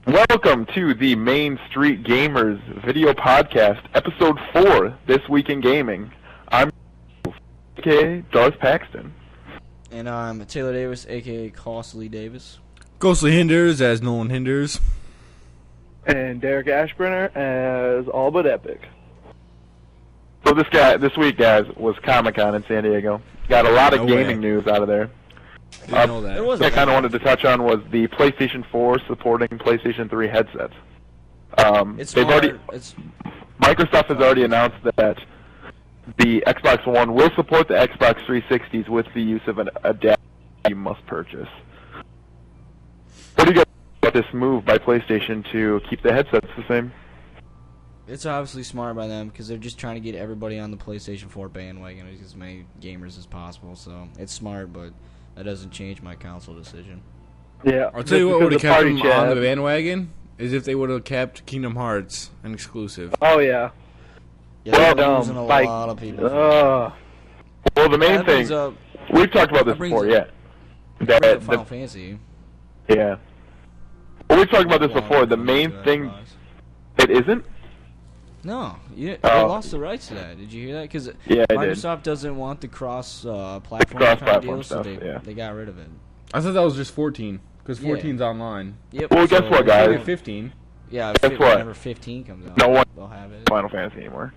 Welcome to the Main Street Gamers video podcast, episode 4, This Week in Gaming. I'm a.k.a. Darth Paxton. And I'm Taylor Davis, a.k.a. Costly Davis. Ghostly Hinders as Nolan Hinders. And Derrick Ashburner as All But Epic. So this week, guys, was Comic-Con in San Diego. Got a lot of gaming news out of there. Didn't know that. I kind of wanted to touch on was the PlayStation 4 supporting PlayStation 3 headsets. Microsoft has already announced that the Xbox One will support the Xbox 360s with the use of an adapter you must purchase. What do you guys think about this move by PlayStation to keep the headsets the same? It's obviously smart by them because they're just trying to get everybody on the PlayStation 4 bandwagon, as many gamers as possible. So it's smart, but that doesn't change my console decision. Yeah, I'll tell you what would have kept them on the bandwagon is if they would have kept Kingdom Hearts an exclusive. Oh yeah. Yeah, they're losing a lot of people. Well, the main thing we've talked about this before, yeah. Final Fantasy. Yeah. Well, we've talked about this before. The main thing, it isn't. No, they lost the rights to that. Did you hear that? Because Microsoft doesn't want the cross-platform kind of deal, so they got rid of it. I thought that was just 14, because 14's online. Yep. Well, guess what, guys? 15. Yeah, guess what? Whenever 15 comes out, no one they'll have it. Final Fantasy anymore.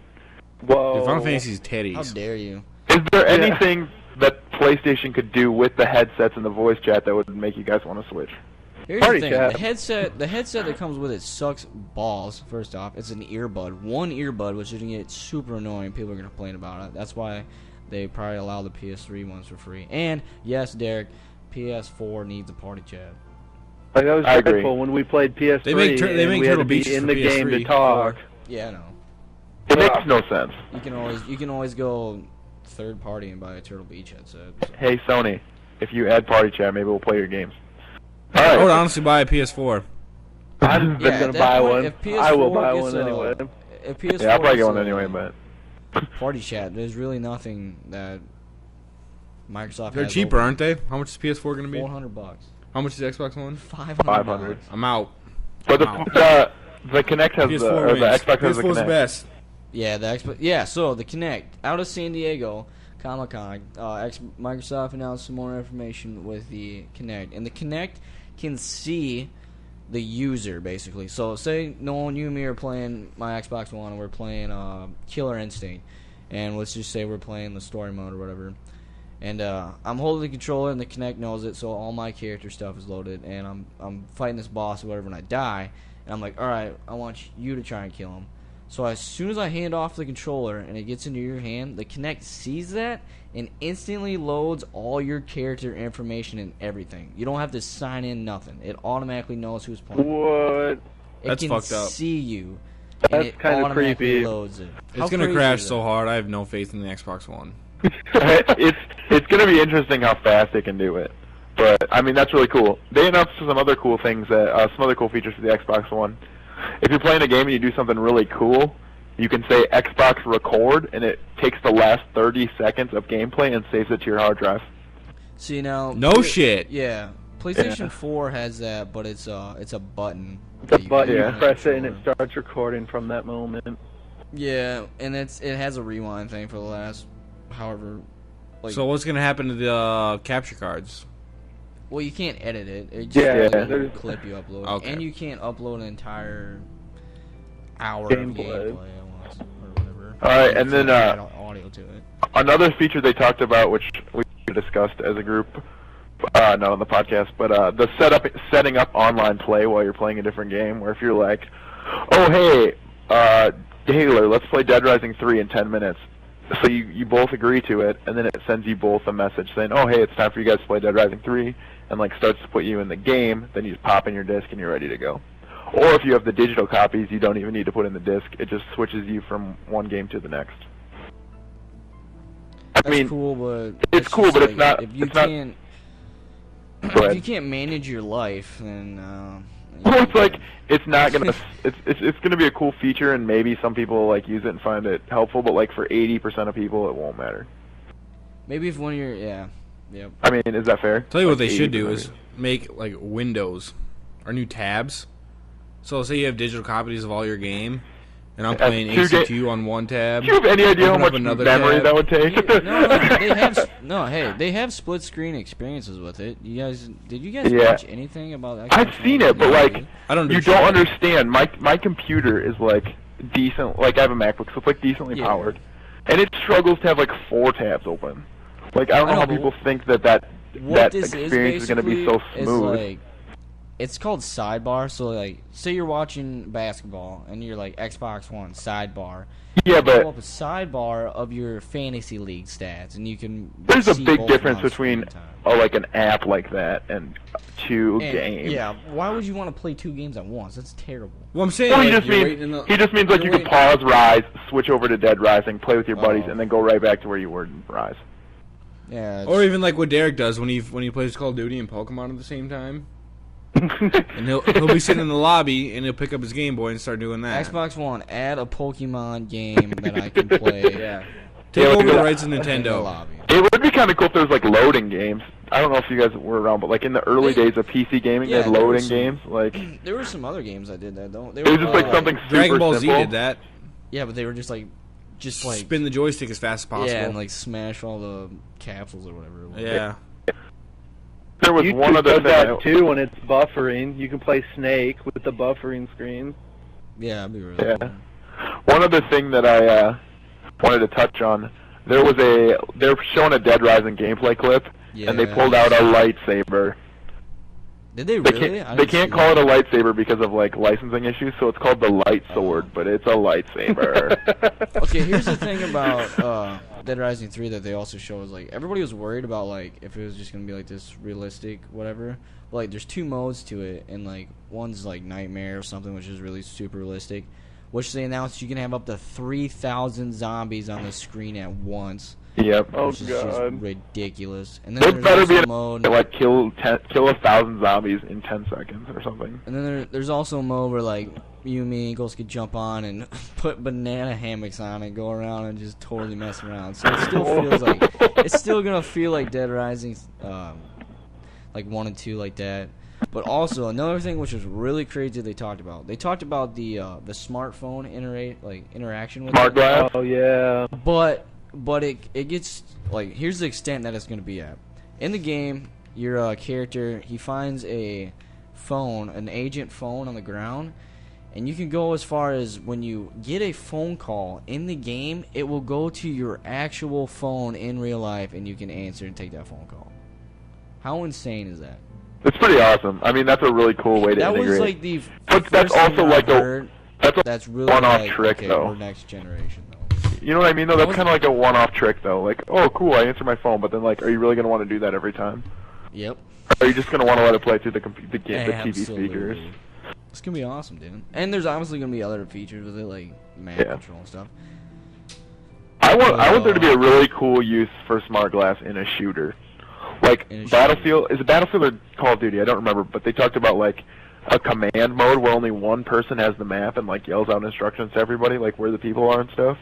Whoa. Final Fantasy's teddies. How dare you? Is there anything that PlayStation could do with the headsets and the voice chat that would make you guys want to switch? Here's the thing: the headset that comes with it sucks balls. First off, it's an earbud, one earbud, which is gonna get super annoying. People are gonna complain about it. That's why they probably allow the PS3 ones for free. And yes, Derek, PS4 needs a party chat. Like that was dreadful when we played PS3. They make we had to be in the game to talk. Yeah, I know. It makes no sense. You can always go third party and buy a Turtle Beach headset. So. Hey Sony, if you add party chat, maybe we'll play your games. I would honestly buy a PS4. I'm going to buy one. I will buy one anyway. If PS4 I'll probably get one anyway, but... Party chat, there's really nothing that Microsoft They're has cheaper, aren't they? How much is PS4 going to be? $400. How much is Xbox One? $500. I'm out. But the Kinect has the Xbox has the PS4's Kinect. best. Yeah, the Xbox. Yeah, so the Kinect out of San Diego Comic-Con, Microsoft announced some more information with the Kinect, and the Kinect can see the user basically. So say Nolan, you and me are playing my Xbox One, and we're playing Killer Instinct, and let's just say we're playing the story mode or whatever, and I'm holding the controller and the Kinect knows it, so all my character stuff is loaded, and I'm fighting this boss or whatever, and I die, and I'm like, all right, I want you to try and kill him. So as soon as I hand off the controller and it gets into your hand, the Kinect sees that and instantly loads all your character information and everything. You don't have to sign in, nothing. It automatically knows who's playing. What? That's fucked up. It can see you. That's kind of creepy. Loads it. It's going to crash so hard. I have no faith in the Xbox One. It's going to be interesting how fast they can do it. But I mean, that's really cool. They announced some other cool things some other cool features for the Xbox One. If you're playing a game and you do something really cool, you can say Xbox record, and it takes the last 30 seconds of gameplay and saves it to your hard drive. See now, no shit. Yeah, PlayStation 4 has that, but it's a button. The button, you press it and it starts recording from that moment. Yeah, and it has a rewind thing for the last, however. So what's gonna happen to the capture cards? Well, you can't edit it. It's just a clip you upload. Okay. And you can't upload an entire hour gameplay. Of gameplay or whatever. Alright, and then audio to it. Another feature they talked about, which we discussed as a group, not on the podcast, but the setting up online play while you're playing a different game, where if you're like, oh, hey, Taylor, let's play Dead Rising 3 in 10 minutes. So you both agree to it, and then it sends you both a message saying, oh, hey, it's time for you guys to play Dead Rising 3, and starts to put you in the game. Then you just pop in your disc and you're ready to go. Or if you have the digital copies, you don't even need to put in the disc. It just switches you from one game to the next. That's cool, but it's cool, but it's not. If you can't manage your life, then well, it's not gonna. It's gonna be a cool feature, and maybe some people use it and find it helpful. But for 80% of people, it won't matter. Maybe if one of your yep. I mean, is that fair? Tell you what they should do is make windows or new tabs So say you have digital copies of all your game, and I'm That's playing two AC2 on one tab. Do you have any idea how open up much another memory tab. that would take? They have split screen experiences with it. Did you guys Yeah. watch anything about that? I've seen it, but like, I don't. you don't understand. My computer is like decent. Like I have a MacBook, so it's like decently Yeah. powered, and it struggles to have like 4 tabs open. Like I don't know how people think that What this experience is going to be so is smooth. like, it's called Sidebar. So like, say you're watching basketball and you're like Xbox One Sidebar. Yeah, You but pull up a sidebar of your fantasy league stats, and you can. there's a see big both difference amounts of between screen time. like an app like that and 2 And, games. Yeah, why would you want to play 2 games at once? That's terrible. Well, I'm saying No, he like, just you're means waiting in the- he just means like you you're can waiting- pause Rise, switch over to Dead Rising, play with your buddies, Oh. and then go right back to where you were in Rise. Yeah. Or even like what Derrick does when he plays Call of Duty and Pokemon at the same time. And he'll be sitting in the lobby and he'll pick up his Game Boy and start doing that. Xbox One, add a Pokemon game that I can play. Yeah. Take Yeah, over like the that. rights of In the Nintendo. lobby. It would be kind of cool if there was like loading games. I don't know if you guys were around, but like in the early days of PC gaming, Yeah, they had there were loading some- games. Like There were some other games that did that, though. They it was were just like something super Dragon Ball Z simple. did that. Yeah, but they were just like Spin the joystick as fast as possible. yeah, and like smash all the capsules or whatever. It was. Yeah. There was YouTube one other does thing. that too when it's buffering. You can play Snake with the buffering screen. Yeah, that'd be really Yeah. cool. One other thing that I wanted to touch on. They're showing a Dead Rising gameplay clip, and they pulled out a lightsaber. Did they They really? can't, they can't call it a lightsaber because of like licensing issues, so it's called the light sword, but it's a lightsaber. Okay, here's the thing about Dead Rising 3 that they also show is like everybody was worried about like if it was just gonna be like this realistic whatever. But, like there's 2 modes to it, and like one's like Nightmare or something, which is really super realistic. Which they announced you can have up to 3,000 zombies on the screen at once. Yep. Oh Which is just god. ridiculous. And then There there's better also be a a mode. like kill 1,000 zombies in 10 seconds or something. And then there's also a mode where like you and me and Ghost could jump on and put banana hammocks on and go around and just totally mess around. So it still feels like it's still gonna feel like Dead Rising, like 1 and 2 like that. But also another thing which was really crazy they talked about the smartphone interaction with Smart it. glass. Oh yeah. But it gets like here's the extent that it's gonna be at. In the game, your character he finds a phone, an agent phone on the ground, and you can go as far as when you get a phone call in the game, it will go to your actual phone in real life, and you can answer and take that phone call. How insane is that? It's pretty awesome. I mean, that's a really cool way to That integrate. was like the But that's first thing also I've like heard that's a that's really one-off like, trick, okay, though. we're next generation though. You know what I mean, though? That's was- kind of like a one-off trick, though. Like, oh, cool, I answer my phone, but then, like, are you really going to want to do that every time? Yep. Or are you just going to want to let it play through the TV Absolutely. speakers? It's gonna be awesome, dude. And there's obviously gonna be other features with it, like map Yeah. control and stuff. I want there to be a really cool use for smart glass in a shooter. Like, In a Battlefield, is it Battlefield or Call of Duty? I don't remember, but they talked about, like, a command mode where only one person has the map and, like, yells out instructions to everybody, like, where the people are and stuff,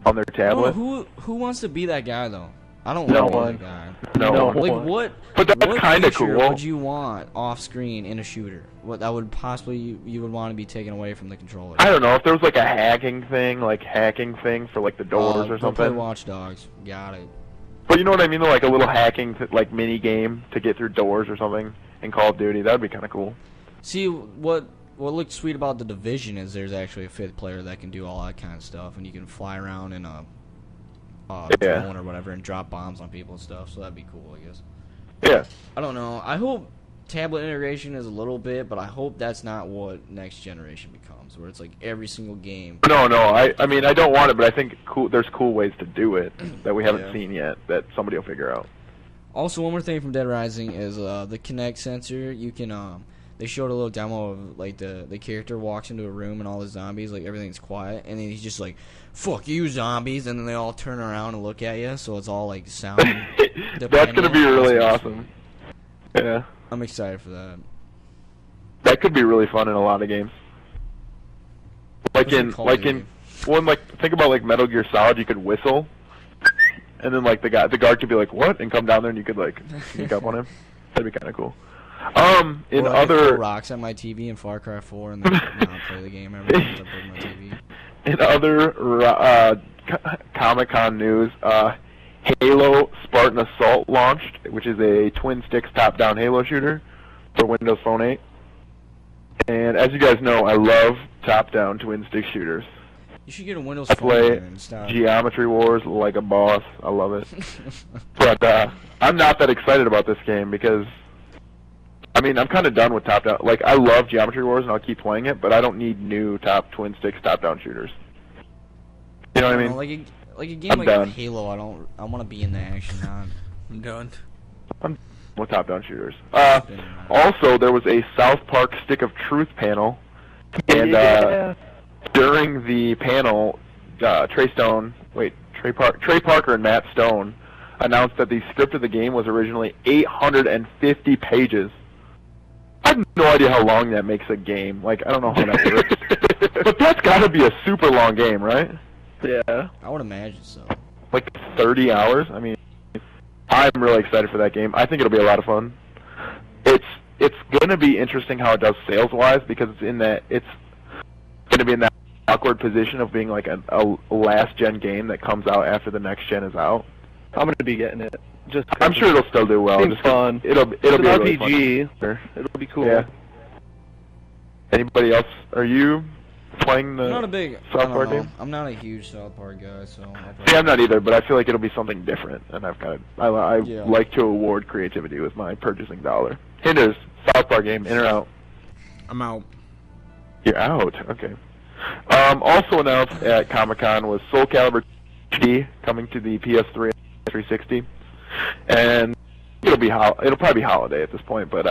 on their tablet. Who wants to be that guy though? I don't No want to be one. that guy. No. No. Like what? But that's what kinda feature cool. would you want off screen in a shooter? What that would possibly you would want to be taken away from the controller? I don't know, if there was, like, a hacking thing for, like, the doors or Go play something. Watch Dogs. Got it. But you know what I mean, though? Like, a little hacking, like, mini-game to get through doors or something in Call of Duty. That would be kind of cool. See what looked sweet about the Division is there's actually a 5th player that can do all that kind of stuff, and you can fly around in a Yeah. drone or whatever and drop bombs on people and stuff. So that'd be cool, I guess. Yeah. I don't know. I hope tablet integration is a little bit, but I hope that's not what next generation becomes, where it's like every single game. No, I mean, I don't want it, but I think there's cool ways to do it that we haven't Yeah. seen yet that somebody will figure out. Also, one more thing from Dead Rising is the Kinect sensor. You can they showed a little demo of like the character walks into a room and all the zombies, like everything's quiet, and then he's just like, "Fuck you, zombies!" and then they all turn around and look at you, so it's all like sound. That's going to be really awesome. Yeah. I'm excited for that. That could be really fun in a lot of games. Like What's it in, called, like dude? in, one, like, think about like Metal Gear Solid, you could whistle, and then like the guard could be like, what? And come down there and you could like sneak up on him. That'd be kind of cool. Or I other throw rocks at my TV in Far Cry 4 and then not play the game every time I break my TV. in other Comic-Con news, Halo Spartan Assault launched, which is a twin sticks top-down Halo shooter for Windows Phone 8. And as you guys know, I love top-down twin stick shooters. You should get a Windows I Phone play and stop. Geometry Wars like a boss. I love it. But I'm not that excited about this game because, I mean, I'm kind of done with top-down. Like, I love Geometry Wars and I'll keep playing it, but I don't need new twin sticks top-down shooters. You know what I mean? Like a game I'm like done. Halo, I want to be in the action, not. I'm done. I'm with top-down shooters. Also, there was a South Park Stick of Truth panel, and during the panel, Trey Parker and Matt Stone announced that the script of the game was originally 850 pages. I have no idea how long that makes a game. Like, I don't know how that works. But that's got to be a super long game, right? Yeah. I would imagine so. Like 30 hours? I mean, I'm really excited for that game. I think it'll be a lot of fun. It's going to be interesting how it does sales-wise because it's going to be in that awkward position of being like a last-gen game that comes out after the next gen is out. I'm going to be getting it. I'm sure it'll still do well. Seems fun. It'll be an really RPG. fun. It'll be cool. Yeah. Anybody else? Are you playing the I'm not a big South Park game? I'm not a huge South Park guy, so. Yeah, I'm not either, but I feel like it'll be something different, and I Yeah. like to award creativity with my purchasing dollar. Hinders, South Park game, in or out? I'm out. You're out. Okay. Also announced at Comic-Con was Soul Calibur HD coming to the PS3 and 360, and it'll probably be holiday at this point, but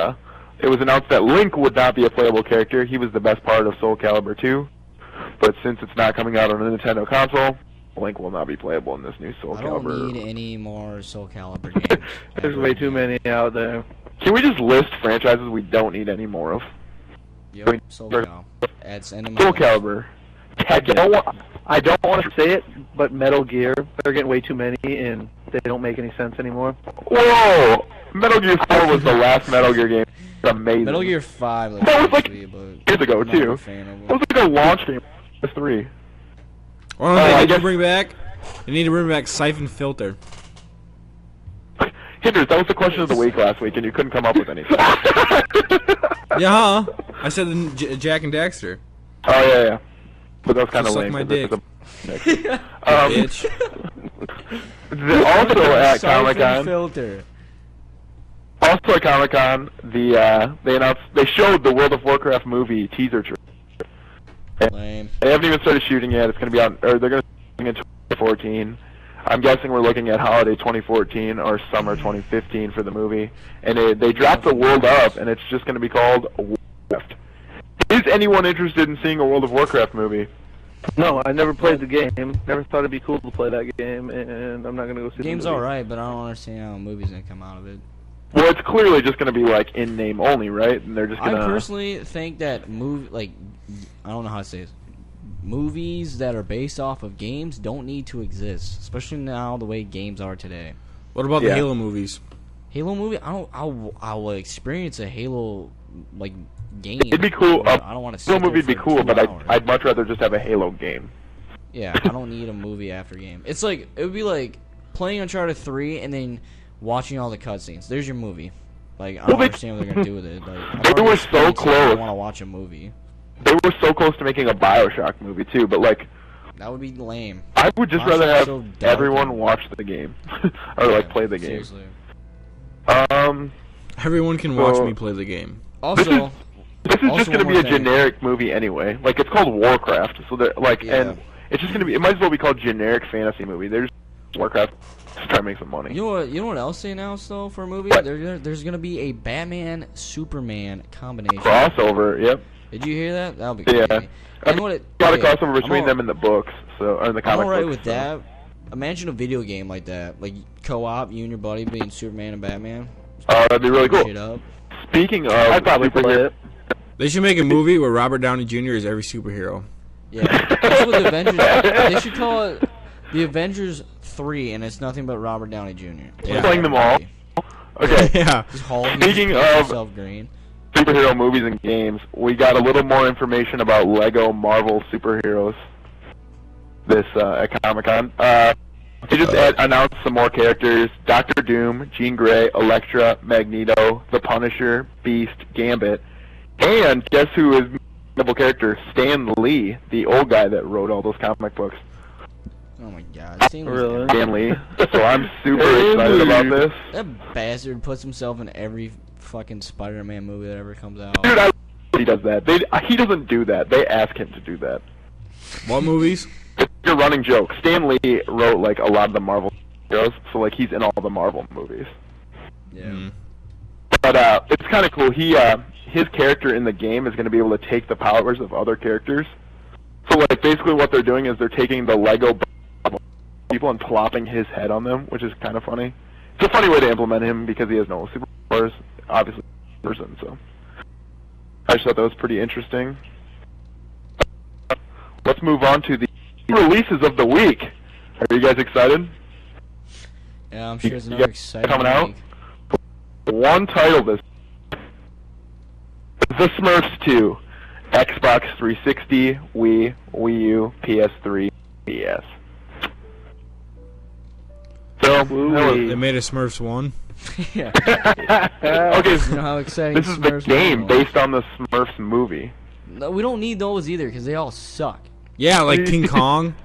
it was announced that Link would not be a playable character. He was the best part of Soul Calibur 2, but since it's not coming out on a Nintendo console, Link will not be playable in this new Soul I Calibur. don't need any more Soul Calibur games. There's way too many out there. Can we just list franchises we don't need any more of? Yep, Soul Calibur. Soul Calibur, Tekken. I don't want to say it, but Metal Gear, they're getting way too many, and they don't make any sense anymore. Whoa! Metal Gear 4 was the last Metal Gear game. Amazing. Metal Gear 5 That was like actually, but years ago, I'm not too. a fan of It was like a launch game. PS3. Well, I they need guess- to bring back. They need to bring back Siphon Filter. Hinders, that was the question of the week last week, and you couldn't come up with anything. Yeah, huh? I said Jack and Daxter. Oh, yeah. But that was kind of Suck lame. my 'cause it was dick. a- Bitch. Also at Siphon Comic-Con, Filter. they showed the World of Warcraft movie teaser trailer. Lame. They haven't even started shooting yet. It's going to be out, or they're going to be in 2014. I'm guessing we're looking at holiday 2014 or summer 2015 for the movie. And they dropped the world up, and it's just going to be called Warcraft. Is anyone interested in seeing a World of Warcraft movie? No, I never played the game. Never thought it'd be cool to play that game, and I'm not gonna go see The game's the movie. alright, but I don't understand how a movie's gonna come out of it. Well, it's clearly just going to be like in name only, right? And they're just I going to. personally think that I don't know how to say this. Movies that are based off of games don't need to exist, especially now the way games are today. What about the Yeah. Halo movies? Halo movie, I will experience a Halo like game. It'd be cool. I don't want to. Halo movie would be cool, but I'd much rather just have a Halo game. Yeah, I don't need a movie after game. It's like it would be like playing Uncharted 3 and then watching all the cutscenes. There's your movie. Like I don't understand what they're gonna do with it. Like They were so close. I want to watch a movie. They were so close to making a BioShock movie too, but like That would be lame. I would just BioShock's rather have so dark everyone and- watch the game or like play the game. Seriously. Everyone can watch So- me play the game. Also, This is Also, just going to one be a more thing. generic movie anyway. Like it's called Warcraft, so they're like, Yeah. and it's just going to be. It might as well be called generic fantasy movie. They're just Warcraft to try to make some money. you know what else they announced though for a movie? What? There's gonna be a Batman Superman combination. Crossover, yep. Did you hear that? That'll be Yeah. crazy. And what it, A lot of okay, crossover between I'm them in the books, so or in the I'm comic alright books. with so. that. Imagine a video game like that, like co-op, you and your buddy being Superman and Batman. Oh, that'd be really cool. Shit up. Speaking of I'd probably play superhero, it. They should make a movie where Robert Downey Jr. is every superhero. Yeah, that's what the Avengers. They should call it the Avengers 3, and it's nothing but Robert Downey Jr. Yeah. playing them all. Okay. Yeah. Just Hulk. Speaking he just paints of- himself green. Superhero movies and games. We got a little more information about Lego Marvel superheroes this at Comic-Con. They just announced some more characters: Doctor Doom, Jean Grey, Elektra, Magneto, the Punisher, Beast, Gambit, and guess who is double character? Stan Lee, the old guy that wrote all those comic books. Oh my god. Really? Stan Lee. So I'm super excited about this. That bastard puts himself in every fucking Spider-Man movie that ever comes out. Dude, he does that. He doesn't do that. They ask him to do that. What movies? It's a running joke. Stan Lee wrote like a lot of the Marvel heroes, so like he's in all the Marvel movies. Yeah. But it's kind of cool. His character in the game is going to be able to take the powers of other characters. So like basically what they're doing is they're taking the Lego people and plopping his head on them, which is kind of funny. It's a funny way to implement him because he has no superpowers, obviously, person. So I just thought that was pretty interesting. Let's move on to the releases of the week. Are you guys excited? Yeah, I'm sure there's You another guys exciting coming out? week. One title this: The Smurfs 2, Xbox 360, Wii, Wii U, PS3, PS. So, They made a Smurfs 1. Yeah. okay, You know how exciting this is the Smurfs game are. based on the Smurfs movie. No, we don't need those either because they all suck. Yeah, like King Kong,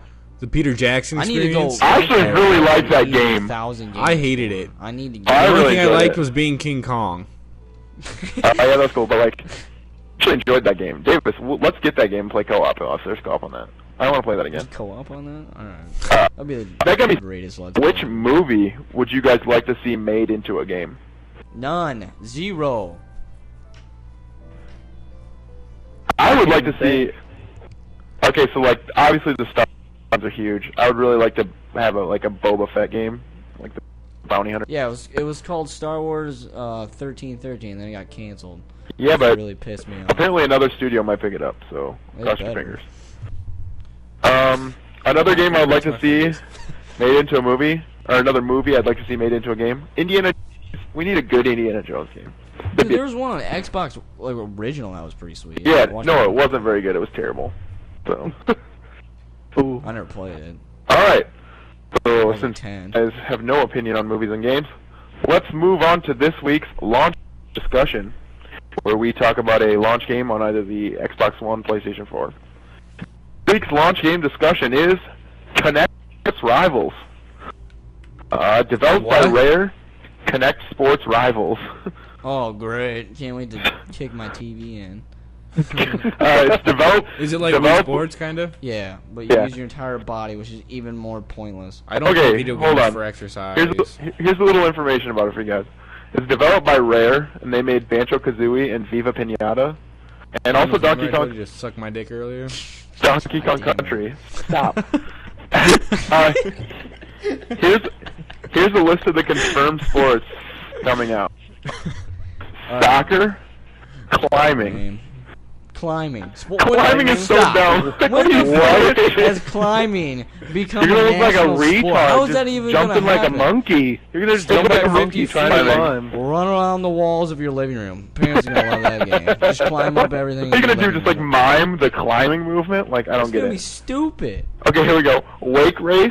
the Peter Jackson I need to go. experience. I actually really like that game. 1,000 games. I hated it. I need to I get The only really thing I enjoyed liked it. was being King Kong. Yeah, that's cool, but like, I actually enjoyed that game. Davis, let's get that game and play co-op if there's co-op on that. I don't want to play that again. Just co-op on that? Alright. Uh, That'll be that got me- the greatest Let's Which Play. movie would you guys like to see made into a game? None. Zero. I would like to see. Okay, so like obviously the Star Wars are huge. I would really like to have a Boba Fett game, like the Bounty Hunter. Yeah, it was called Star Wars 1313, then it got canceled. Yeah, It but really pissed me off. apparently another studio might pick it up. So They cross your better. fingers. Another game I'd like to see made into a movie, or another movie I'd like to see made into a game. Indiana. We need a good Indiana Jones game. Dude, there was one on Xbox like original that was pretty sweet. Yeah, I watched no, it wasn't very good. It was terrible. So. Ooh. I never played it. All right. So was since 10. you guys have no opinion on movies and games, let's move on to this week's launch discussion, where we talk about a launch game on either the Xbox One, PlayStation 4. This week's launch game discussion is Connect Rivals. Developed by What? Rare, Connect Sports Rivals. Oh, great. Can't wait to kick my TV in. It's developed. Is it like Wii developed- Sports, kind of? Yeah, but you Yeah. use your entire body, which is even more pointless. I don't Okay, play video hold games on. for exercise. Here's a little information about it for you guys. It's developed by Rare, and they made Banjo-Kazooie and Viva Pinata, and also Remember Donkey I told Kong. you to suck my dick earlier. Donkey Kong damn it. Country. Stop. Here's a list of the confirmed sports coming out: soccer, climbing. Game. Climbing. Climbing is so Stop. dumb. When the What? fuck has climbing become You're gonna a look like a national sport? retard. How is just that even jumping gonna like happen? a monkey. You're gonna just jump Jump like a like monkey 50 trying feet. to. Climb. Run around the walls of your living room. Parents are gonna love that game. Just climb up everything. What are you in gonna your do? Just living like room. mime the climbing movement? Like I don't It's get gonna be it. stupid. Okay, here we go. Wake race,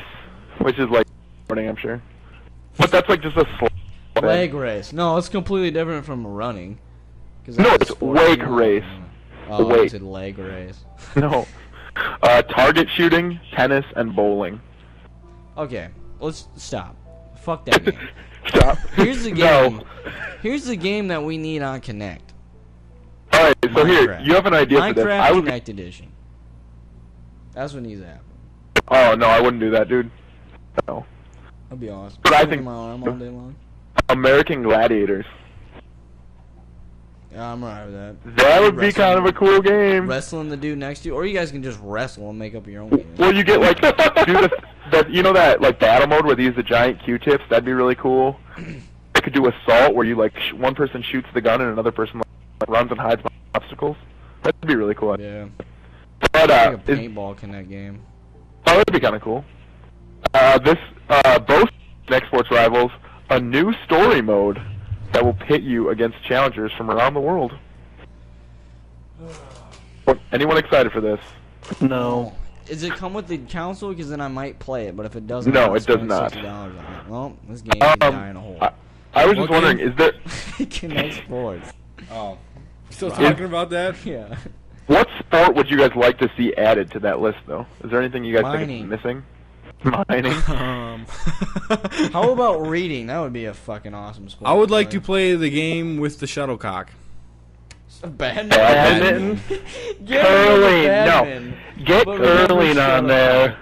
which is like morning, I'm sure. But that's like just a slow Leg race. No, it's completely different from running. 'Cause No, that's a it's sport. wake race. Oh, Wait. it's a leg race. No. Target shooting, tennis, and bowling. Okay, let's stop. Fuck that game. Stop. Here's the No. game. Here's the game that we need on Connect. Alright, so here, Minecraft. you have an idea for this. Minecraft I was. Connect Edition. That's what needs to happen. Oh no, I wouldn't do that, dude. No. That'd be awesome. But I Look at think- my arm all day long. American Gladiators. Yeah, I'm alright with that. That would be Wrestling. kind of a cool game. Wrestling the dude next to you, or you guys can just wrestle and make up your own game. Well, you get like, you know that like battle mode where they use the giant Q-tips. That'd be really cool. I could do assault where you like one person shoots the gun and another person like, runs and hides behind obstacles. That'd be really cool. Yeah, But like a is- paintball Connect game. oh, that'd be kind of cool. Both Next Sports Rivals, a new story mode that will pit you against challengers from around the world. Anyone excited for this? No. Does it come with the console? Because then I might play it. But if it doesn't, No, I'll it does spend not. $60 on it. Well, this game is dying a hole. I was just What wondering, game? is there Kinect Sports. Oh. Still talking about that? Yeah. what sport would you guys like to see added to that list, though? Is there anything you guys think Mining. is missing? Mining. How about reading? That would be a fucking awesome sport. I would like to play the game with the shuttlecock. Badminton? Curling. No. Get But remember curling on there.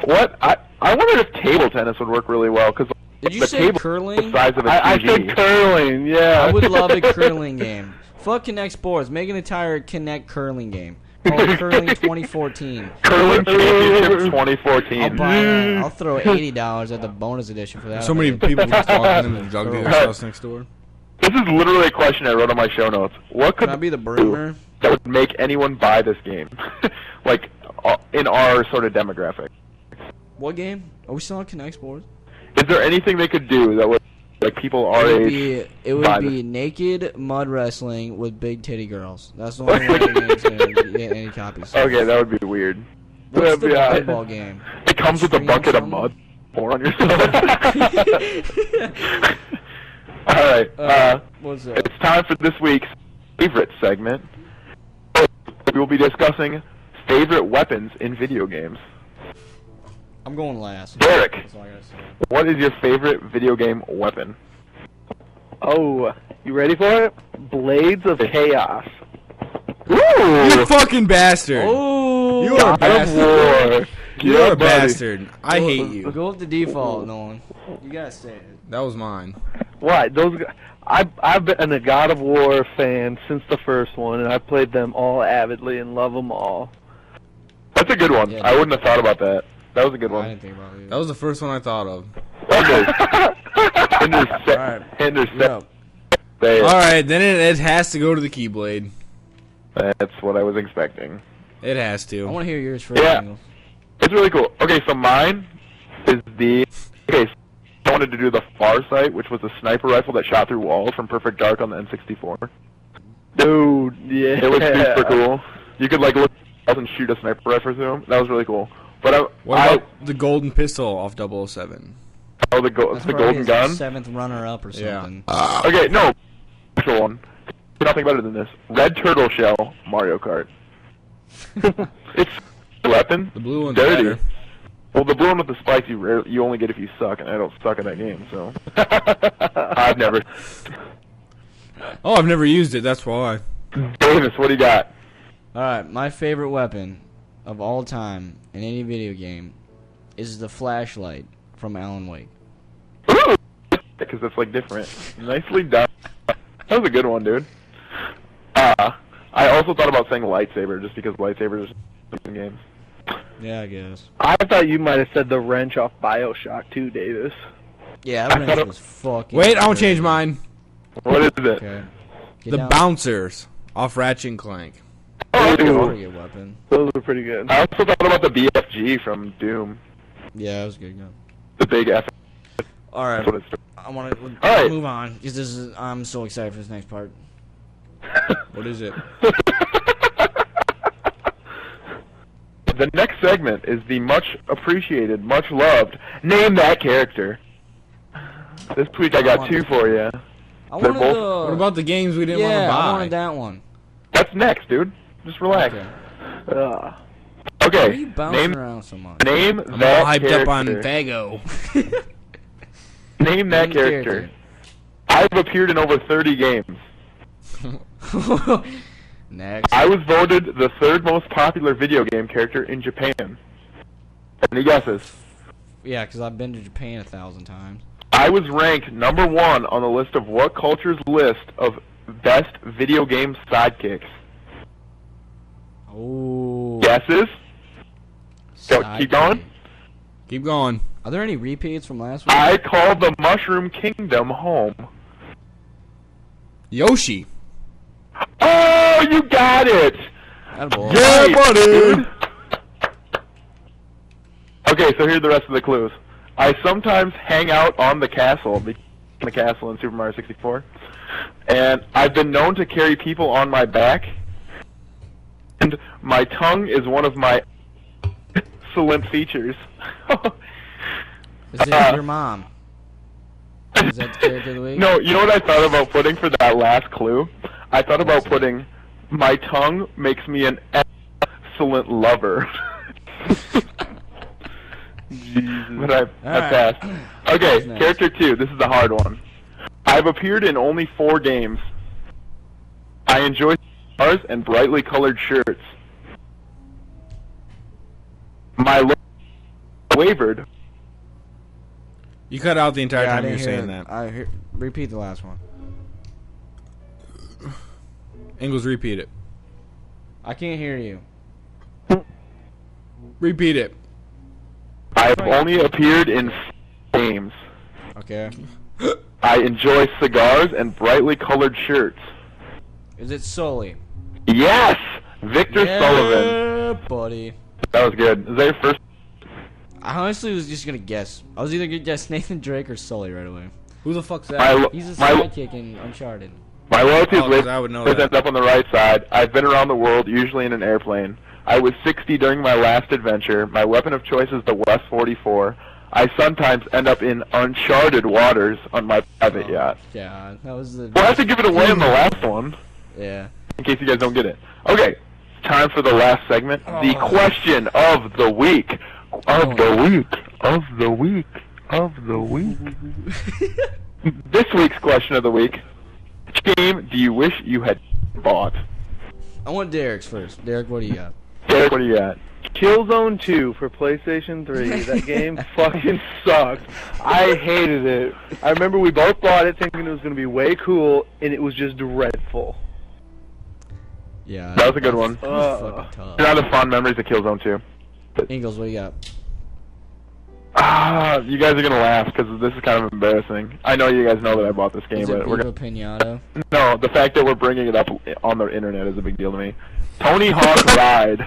What? I wondered if table tennis would work really well, because Did you the say table curling? the size of a I TV. said curling, yeah. I would love a curling game. Fuck Kinect Sports. Make an entire Kinect curling game. Called Curling 2014. Curling Championship 2014. I'll buy that. I'll throw $80 at the bonus edition for that. So many people just walking in the drug dealer's house next door. This is literally a question I wrote on my show notes. What could Can I be the broomer? that would make anyone buy this game? Like, in our sort of demographic. What game? Are we still on Kinect Sports? Is there anything they could do that would, like, people our age It would buy be naked mud wrestling with big titty girls. That's the only way the game's gonna get any copies. Okay, that would be weird. What's the Yeah. football game? It comes with a Extreme bucket of something? mud. Pour on yourself. Alright, What's up? it's time for this week's favorite segment. We will be discussing favorite weapons in video games. I'm going last. Derrick, That's all I gotta say. what is your favorite video game weapon? Oh, you ready for it? Blades of Chaos. You Ooh! fucking bastard! Oh, You are a God of bastard. War. You're Yeah, a buddy. bastard. I hate you. Go with the default, Nolan. You gotta say it. That was mine. What? I've been a God of War fan since the first one, and I've played them all avidly and love them all. That's a good one. Yeah, I wouldn't have thought about that. That was a good I one. didn't think about it. That was the first one I thought of. Alright. Hinder's Yeah. say it. Alright, then it has to go to the Keyblade. That's what I was expecting. It has I to. want to hear yours first. Yeah. Angle. It's really cool. Okay, so mine is the... Okay, so I wanted to do the Farsight, which was a sniper rifle that shot through walls from Perfect Dark on the N64. Dude, yeah. It was super cool. You could, like, look up and shoot a sniper rifle through them. That was really cool. But What about the golden pistol off 007? the That's golden probably his gun? 7th runner-up or Yeah. something. Okay, no. Actual one. Nothing better than this. Red Turtle Shell Mario Kart. It's a weapon. The blue one's Dirty. better. Well, the blue one with the spikes you only get if you suck, and I don't suck at that game, so I've never. Oh, I've never used it, that's why. Davis, what do you got? Alright, my favorite weapon of all time in any video game is the flashlight from Alan Wake. Ooh, because it's like different. Nicely done. That was a good one, dude. I also thought about saying lightsaber just because lightsabers are in games. Yeah, I guess. I thought you might have said the wrench off BioShock too, Davis. Yeah, I that thought wrench it- was fucking Wait, I'll crazy. change mine. What is it? Okay. Get The down. bouncers off Ratchet and Clank. Oh, that's a good That's a one. pretty good weapon. Those are pretty good. I also thought about the BFG from Doom. Yeah, that was a good gun. The big F. Alright, That's what it's. I want to Alright. move on because this is. I'm so excited for this next part. What is it? The next segment is the much appreciated, much loved Name That Character. This week I got two for you. I They're wanted both- the. What about the games we didn't want yeah, to buy? I wanted that one. That's next, dude. Just relax. Okay. Ugh. Okay. Why are you bouncing Name around so much? name I'm that all hyped character. up on Fago. Name that Name character. I've appeared in over 30 games. Next. I was voted the third most popular video game character in Japan. Any guesses? Yeah, because I've been to Japan 1,000 times. I was ranked number 1 on the list of what culture's list of best video game sidekicks. Oh. Guesses? Go, keep going. Keep going. Are there any repeats from last week? I call the Mushroom Kingdom home. Yoshi. Oh, you got it! Attaboy. Yeah, Nice, buddy! dude. Okay, so here are the rest of the clues. I sometimes hang out on the castle the castle in Super Mario 64. And I've been known to carry people on my back, and my tongue is one of my excellent features. Is it your mom? Is that the character of the week? No, you know what I thought about putting for that last clue? I thought about putting, my tongue makes me an excellent lover. Jesus. But I passed. Okay, Nice. character 2. This is the hard one. I've appeared in only 4 games. I enjoy stars and brightly colored shirts. My look wavered. You cut out the entire Yeah, I time you didn't were hear saying it. that. Repeat the last one. Ingalls, repeat it. I can't hear you. Repeat it. I've only appeared in 4 games. Okay. I enjoy cigars and brightly colored shirts. Is it Sully? Yes! Victor Sullivan. Yeah, buddy. That was good. Is that your first? I honestly was just gonna guess. I was either gonna guess Nathan Drake or Sully right away. Who the fuck's that? He's a my sidekick in Uncharted. loyalty is 'cause I would know ends that. up on the right side. I've been around the world, usually in an airplane. I was 60 during my last adventure. My weapon of choice is the West 44. I sometimes end up in uncharted waters on my private yacht. Yeah, that was the. Well, I have to give it away on the last one, Yeah. in case you guys don't get it. Okay, time for the last segment. The question of the week. Of the week. Of the week. Of the week. This week's question of the week. Which game do you wish you had bought? I want Derrick's first. Derrick, what do you got? Derek, what do you got? Killzone 2 for PlayStation 3. That game fucking sucked. I hated it. I remember we both bought it thinking it was going to be way cool, and it was just dreadful. Yeah. That was a good one. Fucking tough. Not the fond memories of Killzone 2. Ingalls, what do you got? You guys are gonna laugh because this is kind of embarrassing. I know you guys know that I bought this game, Is it but we're Viva gonna... Pinata? No, the fact that we're bringing it up on the internet is a big deal to me. Tony Hawk Ride.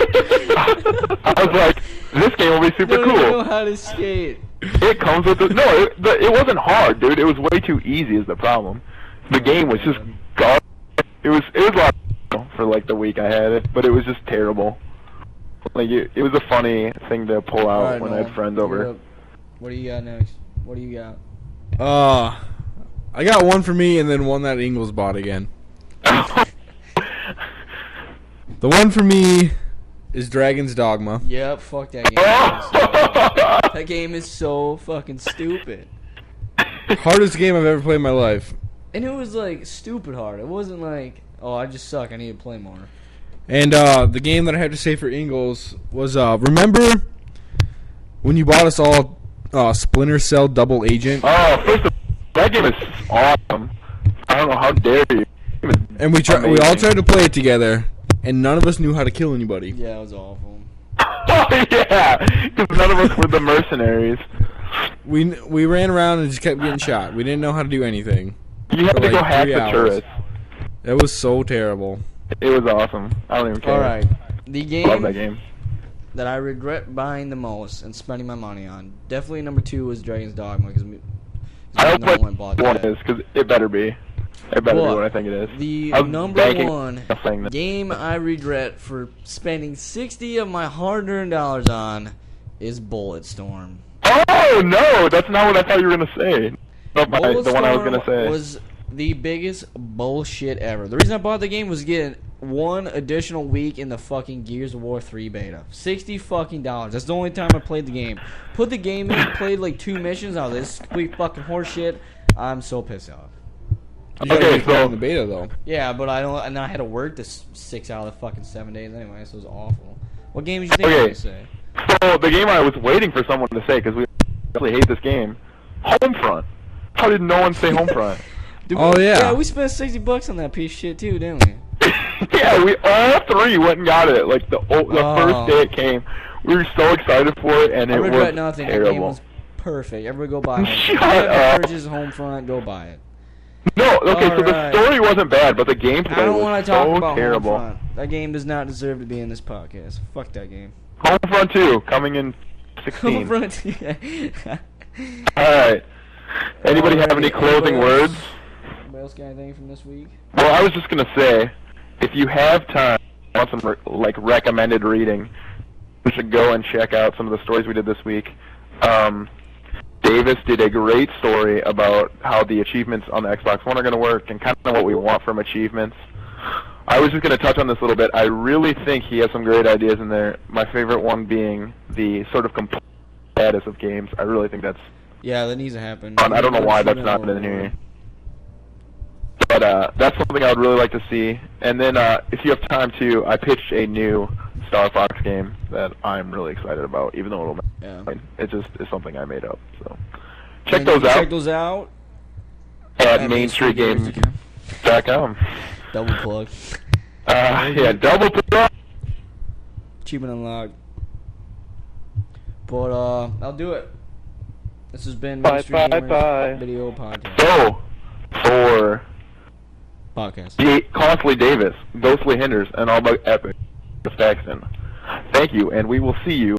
I was like, this game will be super Don't even know cool. how to skate. It comes with it. No, it wasn't hard, dude. It was way too easy is the problem. The game was just garbage. It was a lot for like the week I had it, but it was just terrible. Like it was a funny thing to pull out Alright, when I Nolan, had friends you're over. up. What do you got next? What do you got? I got one for me and then one that Ingalls bought again. The one for me is Dragon's Dogma. Yep, fuck that game. That game is so fucking stupid. Hardest game I've ever played in my life. And it was like stupid hard. It wasn't like, oh, I just suck. I need to play more. And the game that I had to say for Ingalls was remember when you bought us all Splinter Cell Double Agent? Oh, first of all, that game is awesome. I don't know how dare you. And we all tried to play it together, and none of us knew how to kill anybody. Yeah, it was awful. Oh yeah, because none of us were the mercenaries. We ran around and just kept getting shot. We didn't know how to do anything. You had For to go like hack 3 the hours. turrets. It was so terrible. It was awesome. I don't even care. Alright. The Love that game game. that I regret buying the most and spending my money on, definitely number 2 was Dragon's Dogma, because I don't no know one bought what one that. is because it better be. It better be But what I think it is. The I was number banking 1 on saying that. game I regret for spending 60 of my hard-earned dollars on is Bulletstorm. Oh no, that's not what I thought you were gonna say. The one I was gonna say. Was the biggest bullshit ever. The reason I bought the game was getting one additional week in the fucking Gears of War 3 beta. $60 fucking dollars. That's the only time I played the game. Put the game in, played like 2 missions. Oh, this is complete fucking horseshit. I'm so pissed off. You Okay, gotta so- in the beta though. Yeah, but I don't. And I had to work this 6 out of the fucking 7 days anyway, so it was awful. What game did you think I was Okay. gonna say? So the game I was waiting for someone to say because we really hate this game. Homefront. How did no one say Homefront? Oh, yeah. Yeah, we spent $60 on that piece of shit too, didn't we? Yeah, we all 3 went and got it. Like the first day it came, we were so excited for it, and I it regret was nothing. That terrible. game was perfect. Everybody go buy it. Shut If you haven't up. purchased Homefront, go buy it. No, okay, so the Alright. story wasn't bad, but the gameplay I don't was want to talk so about terrible. Homefront. That game does not deserve to be in this podcast. Fuck that game. Homefront 2 coming in 16. Homefront. Alright. Anybody have any closing words? Anybody else got anything from this week? Well, I was just going to say, if you have time, want some recommended reading, you should go and check out some of the stories we did this week. Davis did a great story about how the achievements on the Xbox One are going to work and kind of what we want from achievements. I was just going to touch on this a little bit. I really think he has some great ideas in there. My favorite one being the sort of complete status of games. I really think that's Yeah, that needs to happen. fun. I don't know why that's not in here. But that's something I would really like to see. And then if you have time to, I pitched a new Star Fox game that I'm really excited about, even though it just is something I made up. So check those out. Check those out at mainstreetgames.com. Double plug. Yeah, double plug. Achievement unlocked. But I'll do it. This has been Bye, Mainstream bye, Gamers bye. Video Podcast. So for Podcast. Costly Davis, Ghostly Hinders, and All About Epic, Faxton, thank you, and we will see you